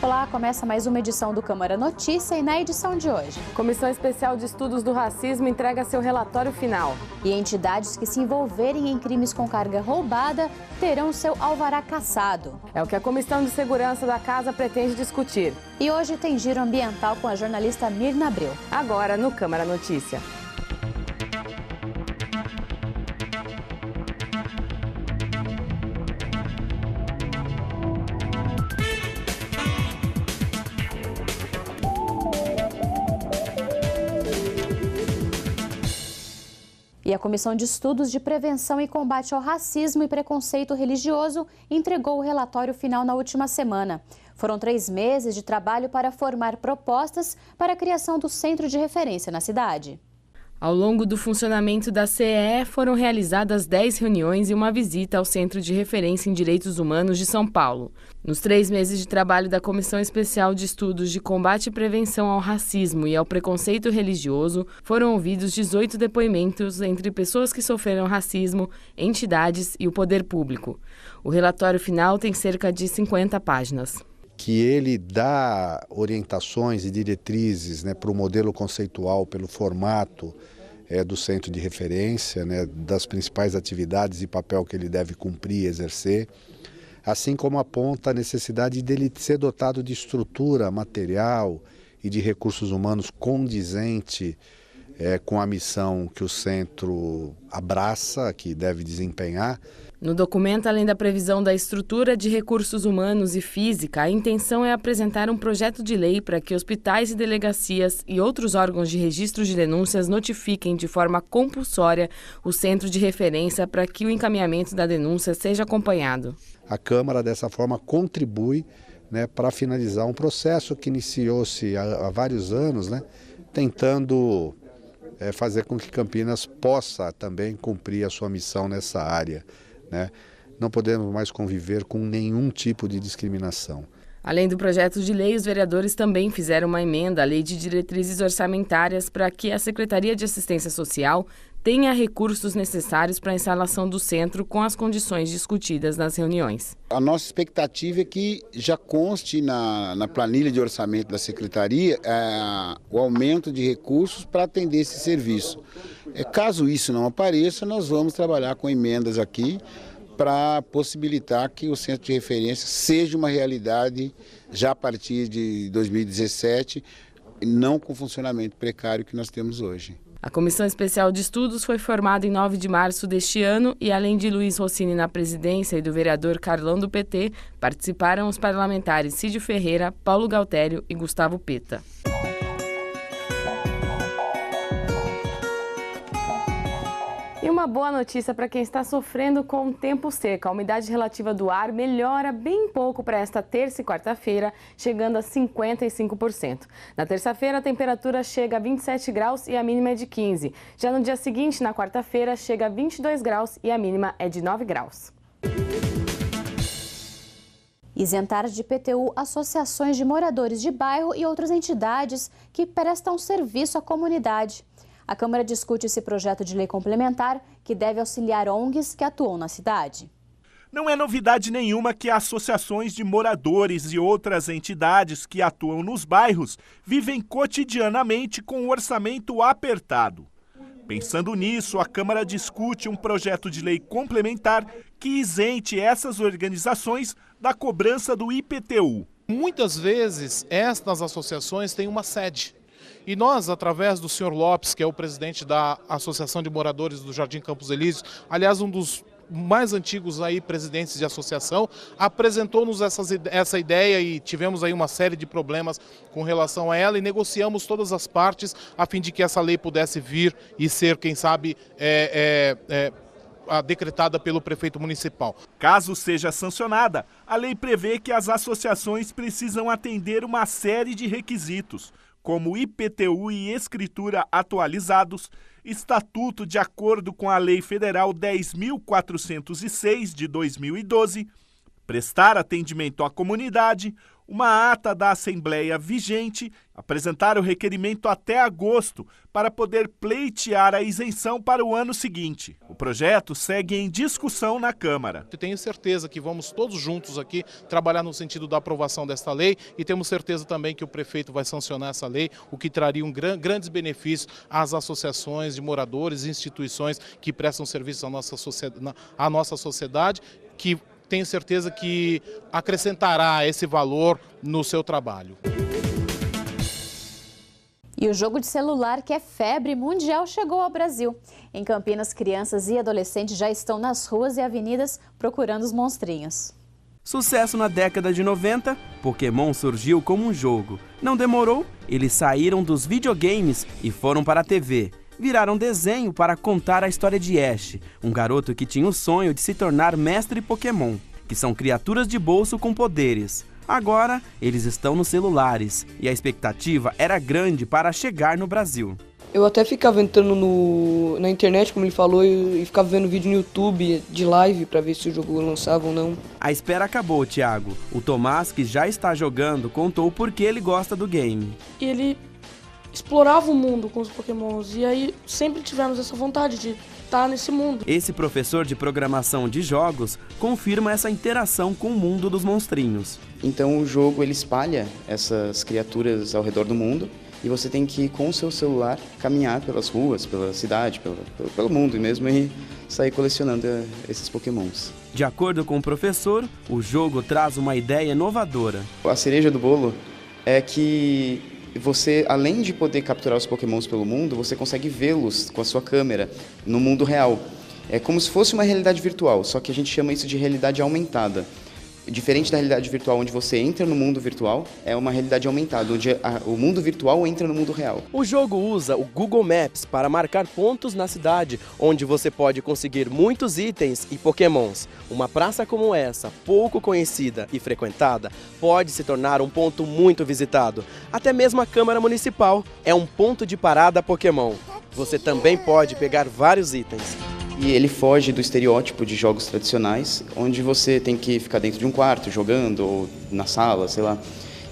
Olá, começa mais uma edição do Câmara Notícia e na edição de hoje. Comissão Especial de Estudos do Racismo entrega seu relatório final. E entidades que se envolverem em crimes com carga roubada terão seu alvará cassado. É o que a Comissão de Segurança da Casa pretende discutir. E hoje tem giro ambiental com a jornalista Mirna Abreu. Agora no Câmara Notícia. E a Comissão de Estudos de Prevenção e Combate ao Racismo e Preconceito Religioso entregou o relatório final na última semana. Foram 3 meses de trabalho para formar propostas para a criação do centro de referência na cidade. Ao longo do funcionamento da CEE, foram realizadas 10 reuniões e uma visita ao Centro de Referência em Direitos Humanos de São Paulo. Nos 3 meses de trabalho da Comissão Especial de Estudos de Combate e Prevenção ao Racismo e ao Preconceito Religioso, foram ouvidos 18 depoimentos entre pessoas que sofreram racismo, entidades e o poder público. O relatório final tem cerca de 50 páginas. Que ele dá orientações e diretrizes, para o modelo conceitual, pelo formato do centro de referência, das principais atividades e papel que ele deve cumprir e exercer, assim como aponta a necessidade dele ser dotado de estrutura material e de recursos humanos condizente com a missão que o centro abraça, que deve desempenhar. No documento, além da previsão da estrutura de recursos humanos e física, a intenção é apresentar um projeto de lei para que hospitais e delegacias e outros órgãos de registro de denúncias notifiquem de forma compulsória o centro de referência para que o encaminhamento da denúncia seja acompanhado. A Câmara, dessa forma, contribui para finalizar um processo que iniciou-se há vários anos, tentando fazer com que Campinas possa também cumprir a sua missão nessa área. Não podemos mais conviver com nenhum tipo de discriminação. Além do projeto de lei, os vereadores também fizeram uma emenda à Lei de Diretrizes Orçamentárias para que a Secretaria de Assistência Social tenha recursos necessários para a instalação do centro com as condições discutidas nas reuniões. A nossa expectativa é que já conste na planilha de orçamento da Secretaria o aumento de recursos para atender esse serviço. Caso isso não apareça, nós vamos trabalhar com emendas aqui para possibilitar que o centro de referência seja uma realidade já a partir de 2017, não com o funcionamento precário que nós temos hoje. A Comissão Especial de Estudos foi formada em 9 de março deste ano e, além de Luiz Rossini na presidência e do vereador Carlão do PT, participaram os parlamentares Cid Ferreira, Paulo Galtério e Gustavo Peta. E uma boa notícia para quem está sofrendo com o tempo seco. A umidade relativa do ar melhora bem pouco para esta terça e quarta-feira, chegando a 55%. Na terça-feira, a temperatura chega a 27 graus e a mínima é de 15. Já no dia seguinte, na quarta-feira, chega a 22 graus e a mínima é de 9 graus. Isentar de IPTU associações de moradores de bairro e outras entidades que prestam serviço à comunidade. A Câmara discute esse projeto de lei complementar que deve auxiliar ONGs que atuam na cidade. Não é novidade nenhuma que associações de moradores e outras entidades que atuam nos bairros vivem cotidianamente com um orçamento apertado. Pensando nisso, a Câmara discute um projeto de lei complementar que isente essas organizações da cobrança do IPTU. Muitas vezes, estas associações têm uma sede. E nós, através do senhor Lopes, que é o presidente da Associação de Moradores do Jardim Campos Elíseos, aliás, um dos mais antigos presidentes de associação, apresentou-nos essa ideia e tivemos aí uma série de problemas com relação a ela e negociamos todas as partes a fim de que essa lei pudesse vir e ser, quem sabe, decretada pelo prefeito municipal. Caso seja sancionada, a lei prevê que as associações precisam atender uma série de requisitos, como IPTU e escritura atualizados, estatuto de acordo com a Lei Federal 10.406 de 2012, prestar atendimento à comunidade, uma ata da Assembleia vigente, apresentar o requerimento até agosto para poder pleitear a isenção para o ano seguinte. O projeto segue em discussão na Câmara. Eu tenho certeza que vamos todos juntos aqui trabalhar no sentido da aprovação desta lei e temos certeza também que o prefeito vai sancionar essa lei, o que traria grandes benefícios às associações de moradores e instituições que prestam serviço à nossa sociedade, que tenho certeza que acrescentará esse valor no seu trabalho. E o jogo de celular, que é febre mundial, chegou ao Brasil. Em Campinas, crianças e adolescentes já estão nas ruas e avenidas procurando os monstrinhos. Sucesso na década de 90, Pokémon surgiu como um jogo. Não demorou, eles saíram dos videogames e foram para a TV. Viraram desenho para contar a história de Ash, um garoto que tinha o sonho de se tornar mestre Pokémon, que são criaturas de bolso com poderes. Agora, eles estão nos celulares e a expectativa era grande para chegar no Brasil. Eu até ficava entrando na internet, como ele falou, e ficava vendo vídeo no YouTube de live para ver se o jogo lançava ou não. A espera acabou, Thiago. O Tomás, que já está jogando, contou por que ele gosta do game. E ele explorava o mundo com os Pokémons, e aí sempre tivemos essa vontade de estar nesse mundo. Esse professor de programação de jogos confirma essa interação com o mundo dos monstrinhos. Então o jogo ele espalha essas criaturas ao redor do mundo e você tem que, com o seu celular, caminhar pelas ruas, pela cidade, pelo mundo mesmo e sair colecionando esses Pokémons. De acordo com o professor, o jogo traz uma ideia inovadora. A cereja do bolo é que você, além de poder capturar os Pokémons pelo mundo, você consegue vê-los com a sua câmera no mundo real. É como se fosse uma realidade virtual, só que a gente chama isso de realidade aumentada. Diferente da realidade virtual, onde você entra no mundo virtual, é uma realidade aumentada, onde o mundo virtual entra no mundo real. O jogo usa o Google Maps para marcar pontos na cidade, onde você pode conseguir muitos itens e Pokémons. Uma praça como essa, pouco conhecida e frequentada, pode se tornar um ponto muito visitado. Até mesmo a Câmara Municipal é um ponto de parada Pokémon. Você também pode pegar vários itens. E ele foge do estereótipo de jogos tradicionais, onde você tem que ficar dentro de um quarto jogando, ou na sala, sei lá,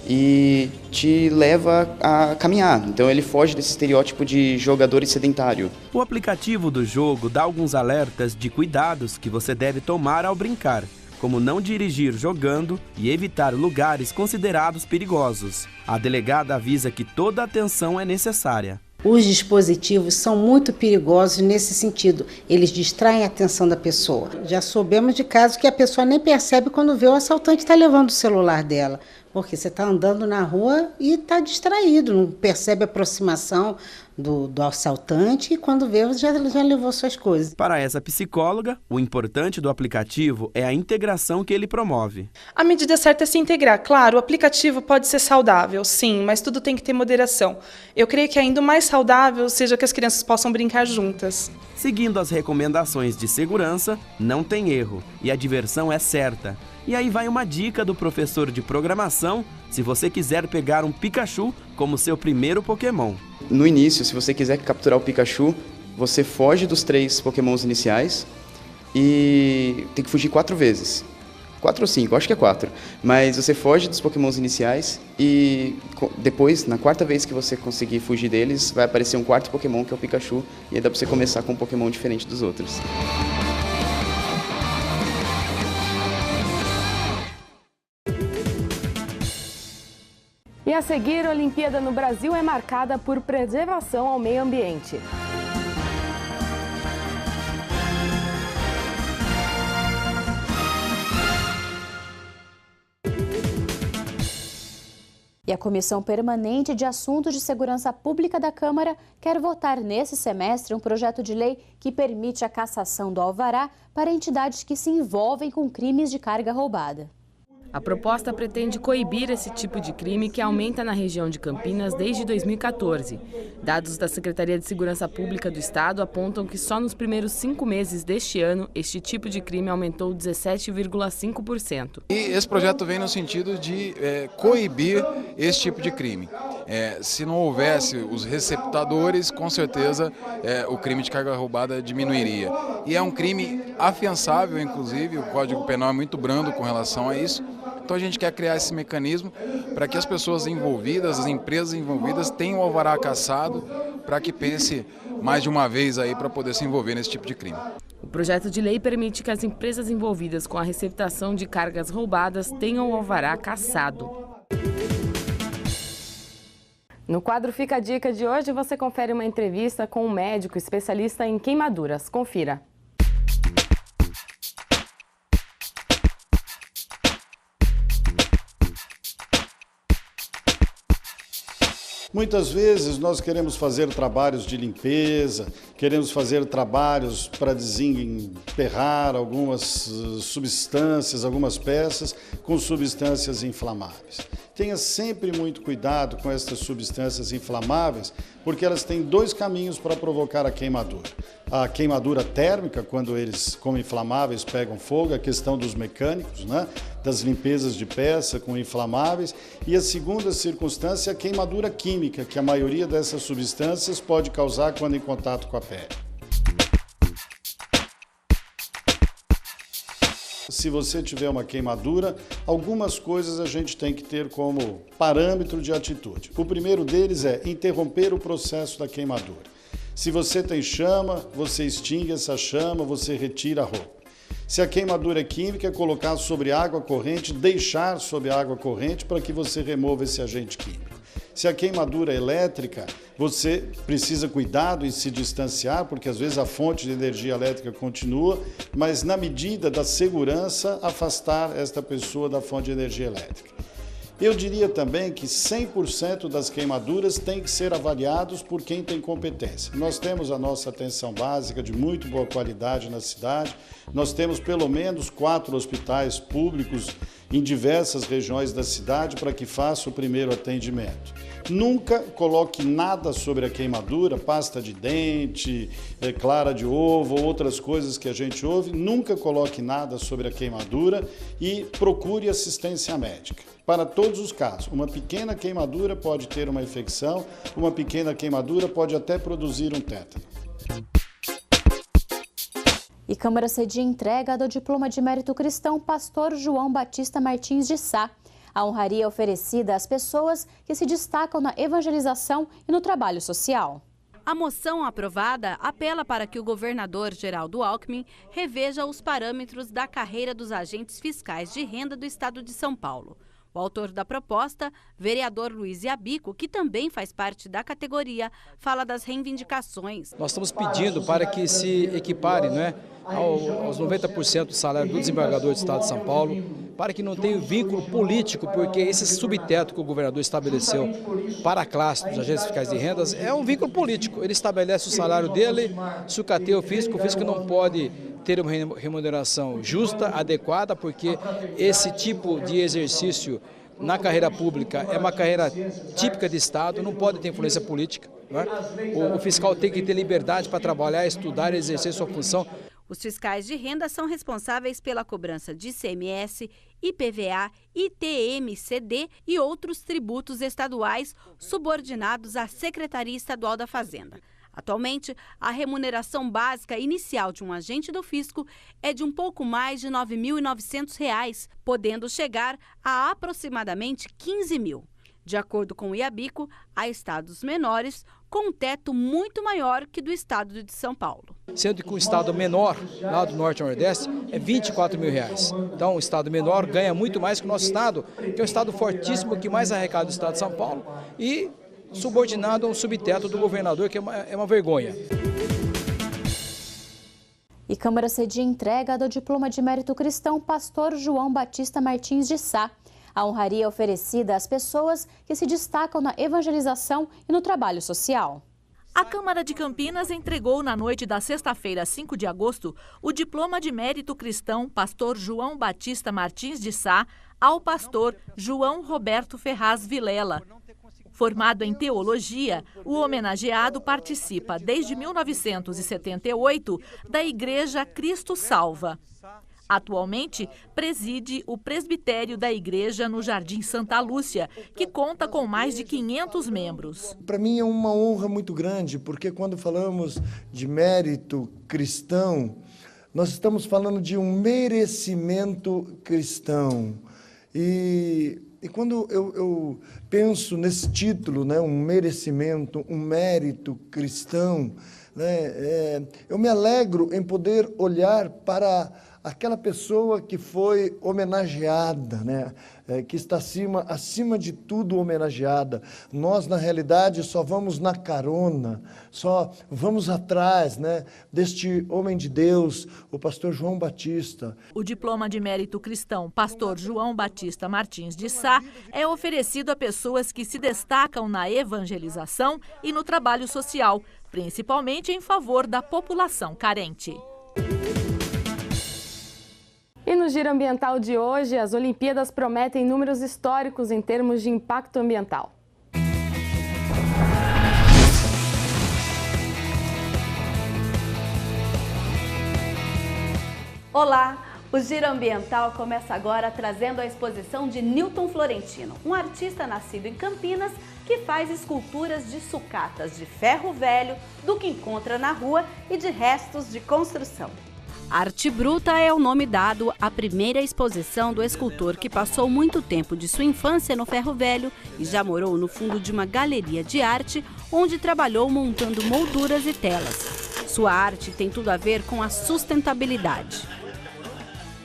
e te leva a caminhar. Então ele foge desse estereótipo de jogador sedentário. O aplicativo do jogo dá alguns alertas de cuidados que você deve tomar ao brincar, como não dirigir jogando e evitar lugares considerados perigosos. A delegada avisa que toda atenção é necessária. Os dispositivos são muito perigosos nesse sentido, eles distraem a atenção da pessoa. Já soubemos de casos que a pessoa nem percebe quando vê o assaltante estar levando o celular dela, porque você está andando na rua e está distraído, não percebe a aproximação do assaltante e quando vê já levou suas coisas. Para essa psicóloga, o importante do aplicativo é a integração que ele promove. A medida certa é se integrar. Claro, o aplicativo pode ser saudável, sim, mas tudo tem que ter moderação. Eu creio que ainda mais saudável seja que as crianças possam brincar juntas. Seguindo as recomendações de segurança, não tem erro e a diversão é certa. E aí vai uma dica do professor de programação, se você quiser pegar um Pikachu como seu primeiro Pokémon. No início, se você quiser capturar o Pikachu, você foge dos 3 Pokémons iniciais e tem que fugir 4 vezes. 4 ou 5, acho que é 4. Mas você foge dos Pokémons iniciais e depois, na 4ª vez que você conseguir fugir deles, vai aparecer um 4º Pokémon, que é o Pikachu, e aí dá pra você começar com um Pokémon diferente dos outros. E a seguir, a Olimpíada no Brasil é marcada por preservação ao meio ambiente. E a Comissão Permanente de Assuntos de Segurança Pública da Câmara quer votar nesse semestre um projeto de lei que permite a cassação do alvará para entidades que se envolvem com crimes de carga roubada. A proposta pretende coibir esse tipo de crime que aumenta na região de Campinas desde 2014. Dados da Secretaria de Segurança Pública do Estado apontam que só nos primeiros 5 meses deste ano, este tipo de crime aumentou 17,5%. E esse projeto vem no sentido de coibir esse tipo de crime. Se não houvesse os receptadores, com certeza o crime de carga roubada diminuiria. E é um crime afiançável, inclusive, o Código Penal é muito brando com relação a isso. Então a gente quer criar esse mecanismo para que as pessoas envolvidas, as empresas envolvidas tenham o alvará cassado para que pense mais de uma vez aí para poder se envolver nesse tipo de crime. O projeto de lei permite que as empresas envolvidas com a receptação de cargas roubadas tenham o alvará cassado. No quadro Fica a Dica de hoje, você confere uma entrevista com um médico especialista em queimaduras. Confira. Muitas vezes nós queremos fazer trabalhos de limpeza, queremos fazer trabalhos para desemperrar algumas substâncias, algumas peças com substâncias inflamáveis. Tenha sempre muito cuidado com essas substâncias inflamáveis, porque elas têm dois caminhos para provocar a queimadura. A queimadura térmica, quando eles, como inflamáveis, pegam fogo, a questão dos mecânicos, né? Das limpezas de peça com inflamáveis. E a segunda circunstância é a queimadura química, que a maioria dessas substâncias pode causar quando em contato com a pele. Se você tiver uma queimadura, algumas coisas a gente tem que ter como parâmetro de atitude. O primeiro deles é interromper o processo da queimadura. Se você tem chama, você extingue essa chama, você retira a roupa. Se a queimadura é química, é colocar sobre água corrente, deixar sob água corrente para que você remova esse agente químico. Se a queimadura é elétrica, você precisa cuidado em se distanciar, porque às vezes a fonte de energia elétrica continua, mas na medida da segurança, afastar esta pessoa da fonte de energia elétrica. Eu diria também que 100% das queimaduras têm que ser avaliados por quem tem competência. Nós temos a nossa atenção básica de muito boa qualidade na cidade, nós temos pelo menos 4 hospitais públicos em diversas regiões da cidade para que faça o primeiro atendimento. Nunca coloque nada sobre a queimadura, pasta de dente, clara de ovo, outras coisas que a gente ouve, nunca coloque nada sobre a queimadura e procure assistência médica. Para todos os casos, uma pequena queimadura pode ter uma infecção, uma pequena queimadura pode até produzir um tétano. E Câmara cedia entrega do diploma de mérito cristão Pastor João Batista Martins de Sá. A honraria é oferecida às pessoas que se destacam na evangelização e no trabalho social. A moção aprovada apela para que o governador Geraldo Alckmin reveja os parâmetros da carreira dos agentes fiscais de renda do estado de São Paulo. O autor da proposta, vereador Luiz Iabico, que também faz parte da categoria, fala das reivindicações. Nós estamos pedindo para que se equipare, aos 90% do salário do desembargador do estado de São Paulo, para que não tenha vínculo político, porque esse subteto que o governador estabeleceu para a classe dos agentes fiscais de rendas é um vínculo político. Ele estabelece o salário dele, sucateia o físico não pode ter uma remuneração justa, adequada, porque esse tipo de exercício na carreira pública é uma carreira típica de Estado, não pode ter influência política. O fiscal tem que ter liberdade para trabalhar, estudar e exercer sua função. Os fiscais de renda são responsáveis pela cobrança de ICMS, IPVA, ITMCD e outros tributos estaduais subordinados à Secretaria Estadual da Fazenda. Atualmente, a remuneração básica inicial de um agente do fisco é de um pouco mais de R$ 9.900, podendo chegar a aproximadamente R$ 15.000. De acordo com o Iabico, há estados menores com um teto muito maior que do estado de São Paulo. Sendo que o estado menor, lá do Norte e Nordeste, é R$ 24.000. Então, o estado menor ganha muito mais que o nosso estado, que é um estado fortíssimo, que mais arrecada do estado de São Paulo, e subordinado a um subteto do governador, que é uma vergonha. E Câmara cedia entrega do diploma de mérito cristão Pastor João Batista Martins de Sá. A honraria é oferecida às pessoas que se destacam na evangelização e no trabalho social. A Câmara de Campinas entregou na noite da sexta-feira, 5 de agosto, o diploma de mérito cristão Pastor João Batista Martins de Sá ao pastor João Roberto Ferraz Vilela. Formado em teologia, o homenageado participa desde 1978 da Igreja Cristo Salva. Atualmente, preside o presbitério da igreja no Jardim Santa Lúcia, que conta com mais de 500 membros. Para mim é uma honra muito grande, porque quando falamos de mérito cristão, nós estamos falando de um merecimento cristão. E quando eu penso nesse título, né, um merecimento, um mérito cristão, né, eu me alegro em poder olhar para aquela pessoa que foi homenageada, né? Que está acima de tudo homenageada. Nós, na realidade, só vamos na carona, só vamos atrás, né, deste homem de Deus, o pastor João Batista. O diploma de mérito cristão pastor João Batista Martins de Sá é oferecido a pessoas que se destacam na evangelização e no trabalho social, principalmente em favor da população carente. E no Giro Ambiental de hoje, as Olimpíadas prometem números históricos em termos de impacto ambiental. Olá! O Giro Ambiental começa agora trazendo a exposição de Newton Florentino, um artista nascido em Campinas que faz esculturas de sucatas de ferro velho, do que encontra na rua e de restos de construção. Arte Bruta é o nome dado à primeira exposição do escultor que passou muito tempo de sua infância no ferro velho e já morou no fundo de uma galeria de arte, onde trabalhou montando molduras e telas. Sua arte tem tudo a ver com a sustentabilidade.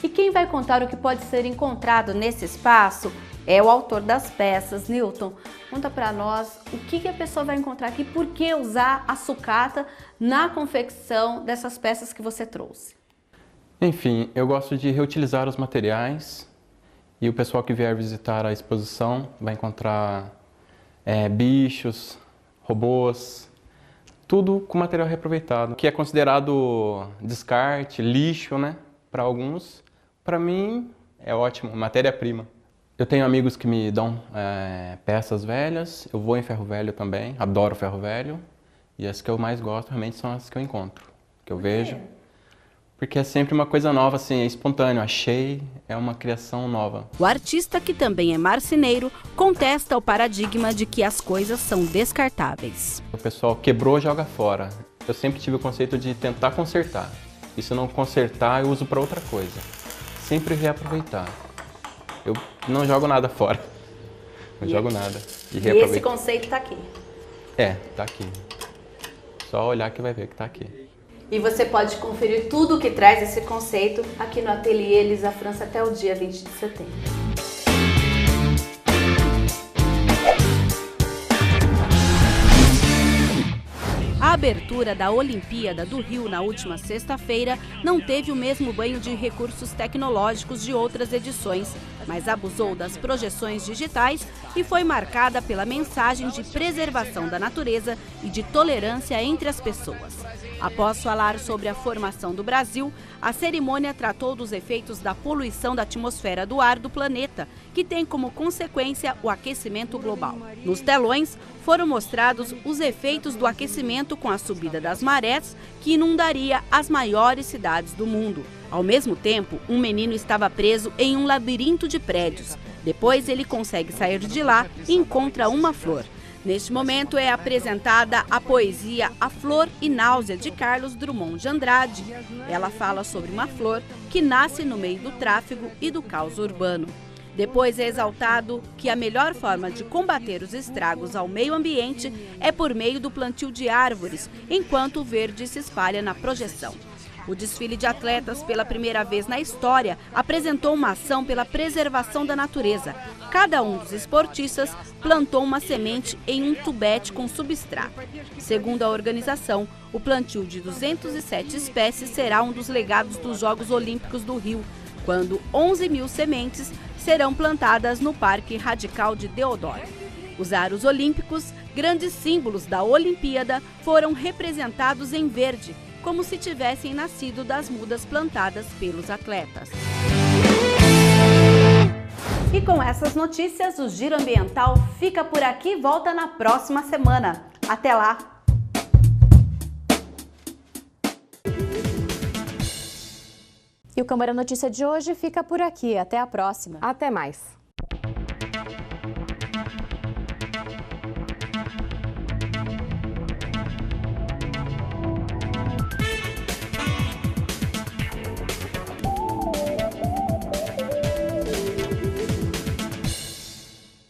E quem vai contar o que pode ser encontrado nesse espaço é o autor das peças, Newton. Conta para nós o que a pessoa vai encontrar aqui, por que usar a sucata na confecção dessas peças que você trouxe. Enfim, eu gosto de reutilizar os materiais e o pessoal que vier visitar a exposição vai encontrar bichos, robôs, tudo com material reaproveitado, que é considerado descarte, lixo, né? Para alguns, para mim é ótimo, matéria-prima. Eu tenho amigos que me dão peças velhas, eu vou em ferro velho também, adoro ferro velho, e as que eu mais gosto realmente são as que eu encontro, que eu vejo. Porque é sempre uma coisa nova, assim, é espontâneo, achei, é uma criação nova. O artista, que também é marceneiro, contesta o paradigma de que as coisas são descartáveis. O pessoal quebrou, joga fora. Eu sempre tive o conceito de tentar consertar. E se não consertar, eu uso para outra coisa. Sempre reaproveitar. Eu não jogo nada fora. Não jogo nada. E esse conceito está aqui? Tá aqui. Só olhar que vai ver que está aqui. E você pode conferir tudo o que traz esse conceito aqui no Ateliê Elisa França até o dia 20 de setembro. A abertura da Olimpíada do Rio na última sexta-feira não teve o mesmo banho de recursos tecnológicos de outras edições, mas abusou das projeções digitais e foi marcada pela mensagem de preservação da natureza e de tolerância entre as pessoas. Após falar sobre a formação do Brasil, a cerimônia tratou dos efeitos da poluição da atmosfera do ar do planeta, que tem como consequência o aquecimento global. Nos telões, foram mostrados os efeitos do aquecimento com a subida das marés, que inundaria as maiores cidades do mundo. Ao mesmo tempo, um menino estava preso em um labirinto de prédios. Depois, ele consegue sair de lá e encontra uma flor. Neste momento é apresentada a poesia A Flor e Náusea, de Carlos Drummond de Andrade. Ela fala sobre uma flor que nasce no meio do tráfego e do caos urbano. Depois é exaltado que a melhor forma de combater os estragos ao meio ambiente é por meio do plantio de árvores, enquanto o verde se espalha na projeção. O desfile de atletas, pela primeira vez na história, apresentou uma ação pela preservação da natureza. Cada um dos esportistas plantou uma semente em um tubete com substrato. Segundo a organização, o plantio de 207 espécies será um dos legados dos Jogos Olímpicos do Rio, quando 11 mil sementes serão plantadas no Parque Radical de Deodoro. Os aros olímpicos, grandes símbolos da Olimpíada, foram representados em verde, como se tivessem nascido das mudas plantadas pelos atletas. E com essas notícias, o Giro Ambiental fica por aqui e volta na próxima semana. Até lá! E o Câmara Notícia de hoje fica por aqui. Até a próxima. Até mais.